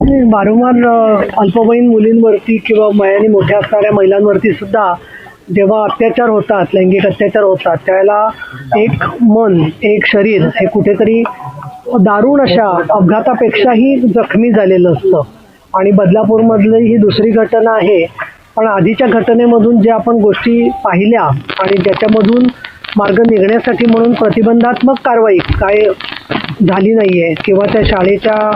वारंवार अल्पवयीन मुलींवरती किंवा वयाने मोठ्या असणाऱ्या महिलांवरती सुद्धा जेव्हा अत्याचार होतात, लैंगिक अत्याचार होतात, त्यावेळेला एक मन, एक शरीर हे कुठेतरी दारुण अशा अपघातापेक्षाही जखमी झालेलं असतं. आणि बदलापूरमधली ही दुसरी घटना आहे. पण आधीच्या घटनेमधून ज्या आपण गोष्टी पाहिल्या आणि ज्याच्यामधून मार्ग निघण्यासाठी म्हणून प्रतिबंधात्मक कारवाई काय झाली नाही आहे किंवा त्या शाळेच्या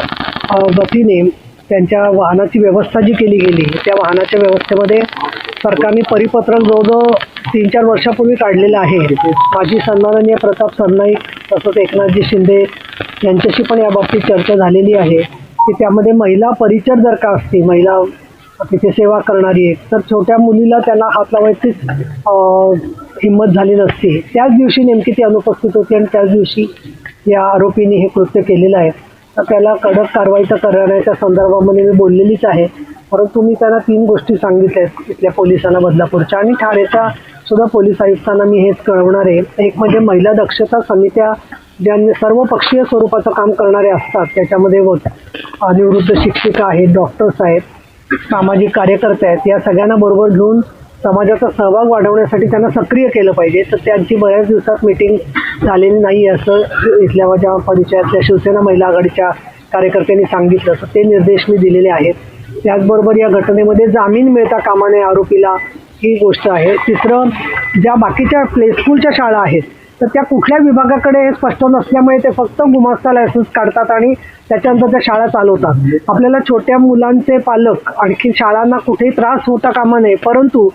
वतीने त्यांच्या वाहनाची व्यवस्था जी केली गेली, त्या वाहनाच्या व्यवस्थेमध्ये सरकारने परिपत्रक जवळजवळ 3-4 वर्षापूर्वी काढलेलं आहे. माजी सन्माननीय प्रताप सरनाईक तसंच एकनाथजी शिंदे यांच्याशी पण याबाबतीत चर्चा झालेली आहे की त्यामध्ये महिला परिचर जर का असती, महिला तिथे सेवा करणारी आहे, तर छोट्या मुलीला त्यांना हात लावायचीच हिंमत झाली नसती. त्याच दिवशी नेमकी ती अनुपस्थित होती आणि त्याच दिवशी या आरोपींनी हे कृत्य केलेलं आहे. तर त्याला कडक कारवाई तर करण्याच्या संदर्भामध्ये मी बोललेलीच आहे. परंतु मी त्यांना 3 गोष्टी सांगितल्या आहेत इथल्या पोलिसांना, बदलापूरच्या आणि ठाण्याच्या सुद्धा पोलीस आयुक्तांना मी हेच कळवणार आहे. एक म्हणजे महिला दक्षता समित्या ज्या सर्वपक्षीय स्वरूपाचं काम करणारे असतात, त्याच्यामध्ये निवृत्त शिक्षिका आहेत, डॉक्टर्स आहेत, सामाजिक कार्यकर्ते आहेत, या सगळ्यांना बरोबर घेऊन समाजाचा सहभाग वाढवण्यासाठी त्यांना सक्रिय केलं पाहिजे. तर त्यांची बऱ्याच दिवसात मीटिंग झालेली नाही असं इथल्या माझ्या परिचयातल्या शिवसेना महिला आघाडीच्या कार्यकर्त्यांनी सांगितलं. तर ते निर्देश मी दिलेले आहेत. त्याचबरोबर या घटनेमध्ये जामीन मिळता कामा नये आरोपीला, ही गोष्ट आहे. तिसरं, ज्या बाकीच्या प्ले स्कूलच्या शाळा आहेत तर त्या कुठल्या विभागाकडे हे स्पष्ट नसल्यामुळे ते फक्त गुमास्ता लायसन्स काढतात आणि त्याच्यानंतर त्या शाळा चालवतात. आपल्याला छोट्या मुलांचे पालक आणखी शाळांना कुठेही त्रास होता कामा नये, परंतु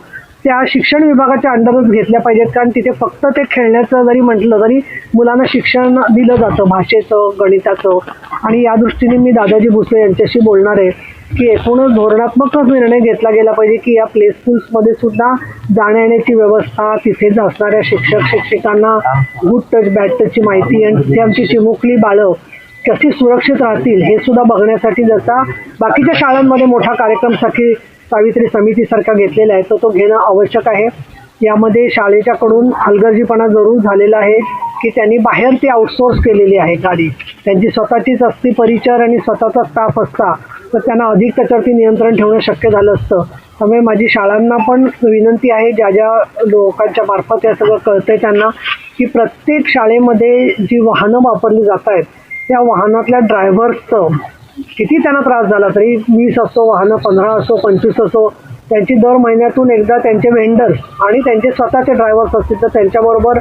त्या शिक्षण विभागाच्या अंडरच घेतल्या पाहिजेत. कारण तिथे फक्त ते खेळण्याचं जरी म्हटलं तरी मुलांना शिक्षण दिलं जातं, भाषेचं, गणिताचं. आणि या दृष्टीने मी दादाजी भुसे यांच्याशी बोलणार आहे की एकूणच धोरणात्मकच निर्णय घेतला गेला पाहिजे की या प्ले स्कूल्समध्ये सुद्धा जाण्या येण्याची व्यवस्था, तिथेच असणाऱ्या शिक्षक शिक्षिकांना गुड टच बॅड टचची माहिती आणि तिथे आमची चिमुकली बाळं कशी सुरक्षित राहतील हे सुद्धा बघण्यासाठी जसा बाकीच्या शाळांमध्ये मोठा कार्यक्रमसाठी सावित्री समितीसारखा घेतलेला आहे, तर तो घेणं आवश्यक आहे. यामध्ये शाळेच्याकडून हलगर्जीपणा जरूर झालेला आहे की त्यांनी बाहेर ती आउटसोर्स केलेली आहे गाडी. त्यांची स्वतःचीच असती परिचर आणि स्वतःचा स्टाफ असता तर त्यांना अधिक त्याच्यावरती नियंत्रण ठेवणं शक्य झालं असतं. त्यामुळे माझी शाळांना पण विनंती आहे, ज्या ज्या लोकांच्या मार्फत हे सगळं कळतंय त्यांना, की प्रत्येक शाळेमध्ये जी वाहनं वापरली जात आहेत त्या वाहनातल्या ड्रायव्हर्सचं किती त्यांना त्रास झाला तरी 20 असो वाहनं, 15 असो, 25 असो, त्यांची दर महिन्यातून एकदा त्यांचे वेंडर्स आणि त्यांचे स्वतःचे ड्रायव्हर्स असतील तर त्यांच्याबरोबर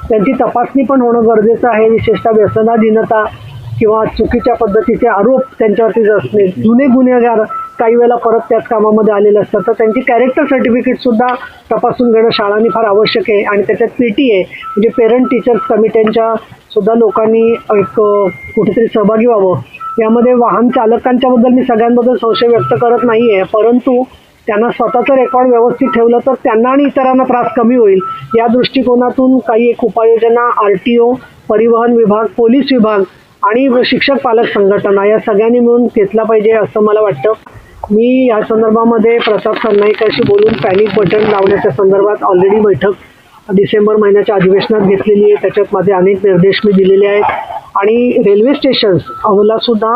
त्यांची तपासणी पण होणं गरजेचं आहे. विशेषतः व्यसनाधीनता किंवा चुकीच्या पद्धतीचे आरोप त्यांच्यावरती असणे, जुने गुन्हेगार काही वेळेला परत त्याच कामामध्ये आलेले असतात, तर त्यांची कॅरेक्टर सर्टिफिकेटसुद्धा तपासून घेणं शाळांनी फार आवश्यक आहे. आणि त्याच्यात PTA म्हणजे पेरेंट टीचर्स कमिट्यांच्या सुद्धा लोकांनी एक कुठेतरी सहभागी व्हावं. यामध्ये वाहन चालकांच्याबद्दल मी सगळ्यांबद्दल संशय व्यक्त करत नाही आहे, परंतु त्यांना स्वतःचं रेकॉर्ड व्यवस्थित ठेवलं तर त्यांना आणि इतरांना त्रास कमी होईल. या दृष्टिकोनातून काही एक उपाययोजना RTO, परिवहन विभाग, पोलीस विभाग आणि शिक्षक पालक संघटना या सगळ्यांनी मिळून घेतला पाहिजे असं मला वाटतं. मी या संदर्भामध्ये प्रताप सरनाईकाशी बोलून पॅनिक बटन लावण्याच्या संदर्भात ऑलरेडी बैठक डिसेंबर महिन्याच्या अधिवेशनात घेतलेली आहे. त्याच्यात माझे अनेक निर्देश मी दिलेले आहेत. आणि रेल्वे स्टेशन्स अवला सुद्धा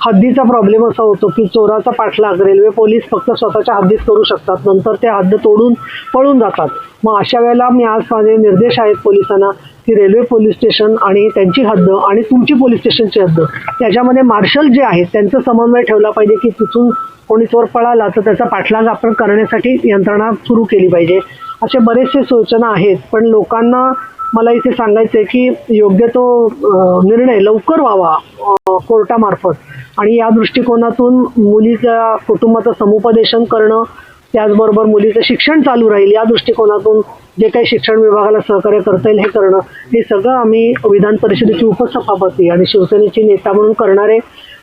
हद्दीचा प्रॉब्लेम असा होतो की चोराचा पाठलाग रेल्वे पोलीस फक्त स्वतःच्या हद्दीत करू शकतात, नंतर ते हद्द तोडून पळून जातात. मग अशा वेळेला मी आज माझे निर्देश आहेत पोलिसांना की रेल्वे पोलीस स्टेशन आणि त्यांची हद्द आणि तुमची पोलीस स्टेशनची हद्द त्याच्यामध्ये मार्शल जे आहेत त्यांचा समन्वय ठेवला पाहिजे की तिथून कोणी चोर पळाला तर त्याचा पाठलाग आपण करण्यासाठी यंत्रणा सुरू केली पाहिजे. असे बरेचसे सूचना आहेत. पण लोकांना मला इथे सांगायचं आहे की योग्य तो निर्णय लवकर व्हावा कोर्टामार्फत. आणि या दृष्टिकोनातून मुलीच्या कुटुंबाचं समुपदेशन करणं, त्याचबरोबर मुलीचं शिक्षण चालू राहील या दृष्टिकोनातून जे काही शिक्षण विभागाला सहकार्य करता येईल हे करणं, हे सगळं आम्ही विधान परिषदेची उपसभापती आणि शिवसेनेची नेता म्हणून करणारे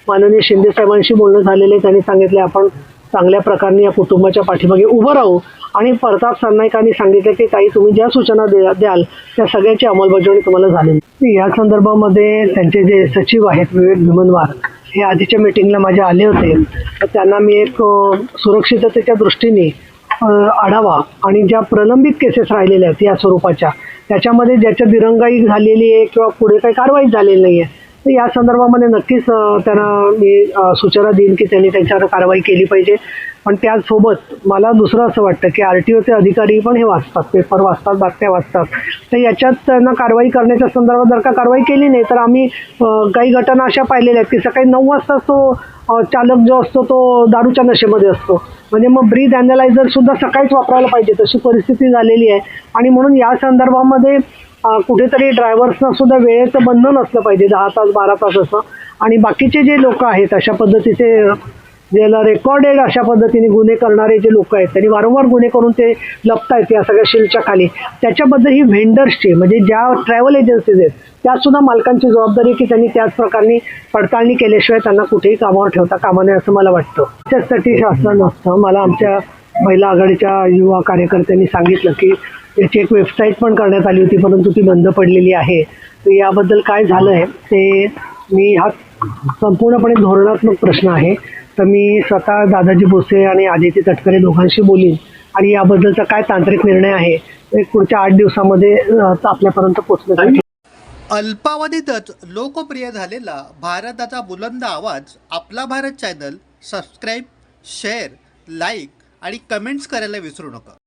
माननीय शिंदे साहेबांशी बोलणं झालेले. त्यांनी सांगितले आपण चांगल्या प्रकारे या कुटुंबाच्या पाठीमागे उभं राहू. आणि प्रताप सरनाईकांनी सांगितलं की काही तुम्ही ज्या सूचना द्याल त्या सगळ्याची अंमलबजावणी तुम्हाला झाली. या संदर्भामध्ये त्यांचे जे सचिव आहेत विवेक भीमनवार हे आधीच्या मीटिंगला माझ्या आले होते. तर त्यांना मी एक सुरक्षिततेच्या दृष्टीने आढावा आणि ज्या प्रलंबित केसेस राहिलेल्या आहेत या स्वरूपाच्या त्याच्यामध्ये ज्याच्या दिरंगाई झालेली आहे किंवा पुढे काही कारवाई झालेली नाही आहे तर या संदर्भामध्ये नक्कीच त्यांना मी सूचना देईन की त्यांनी त्यांच्यावर कारवाई केली पाहिजे. पण त्याचसोबत मला दुसरं असं वाटतं की RTOचे अधिकारी पण हे वाचतात, पेपर वाचतात, बातम्या वाचतात. तर याच्यात त्यांना कारवाई करण्याच्या संदर्भात जर का कारवाई केली नाही तर आम्ही काही घटना अशा पाहिलेल्या आहेत की सकाळी 9 वाजता तो चालक जो असतो तो दारूच्या नशेमध्ये असतो. म्हणजे मग ब्रीथ अॅनालायझर सुद्धा सकाळीच वापरायला पाहिजे, तशी परिस्थिती झालेली आहे. आणि म्हणून या संदर्भामध्ये कुठेतरी ड्रायव्हर्सना सुद्धा वेळेचं बंधन असलं पाहिजे, 10 तास 12 तास असं. आणि बाकीचे जे लोक आहेत अशा पद्धतीचे ज्याला रेकॉर्डेड अशा पद्धतीने गुन्हे करणारे जे लोक आहेत त्यांनी वारंवार गुन्हे करून ते लपतायत या सगळ्या शीलच्या खाली, त्याच्याबद्दल ही व्हेंडर्सची म्हणजे ज्या ट्रॅव्हल एजन्सीज आहेत त्या सुद्धा मालकांची जबाबदारी की त्यांनी त्याच प्रकारे पडताळणी केल्याशिवाय त्यांना कुठेही कामावर ठेवता कामा नये असं मला वाटतं. त्याच्यासाठी शासन नसतं. मला आमच्या महिला आघाडीच्या युवा कार्यकर्त्यांनी सांगितलं की याची एक वेबसाईट पण करण्यात आली होती परंतु ती बंद पडलेली आहे. तर याबद्दल काय झालं आहे ते मी हा संपूर्णपणे धोरणात्मक प्रश्न आहे. तर मी स्वतः दादाजी भोसे आणि आदिती तटकरे दोघांशी बोलीन आणि याबद्दलचा काय तांत्रिक निर्णय आहे ते पुढच्या 8 दिवसामध्ये आपल्यापर्यंत पोहोचण्यासाठी. अल्पावधीतच लोकप्रिय झालेला भारताचा बुलंद आवाज आपला Bharat channel subscribe, share, like आणि कमेंट्स करायला विसरू नका.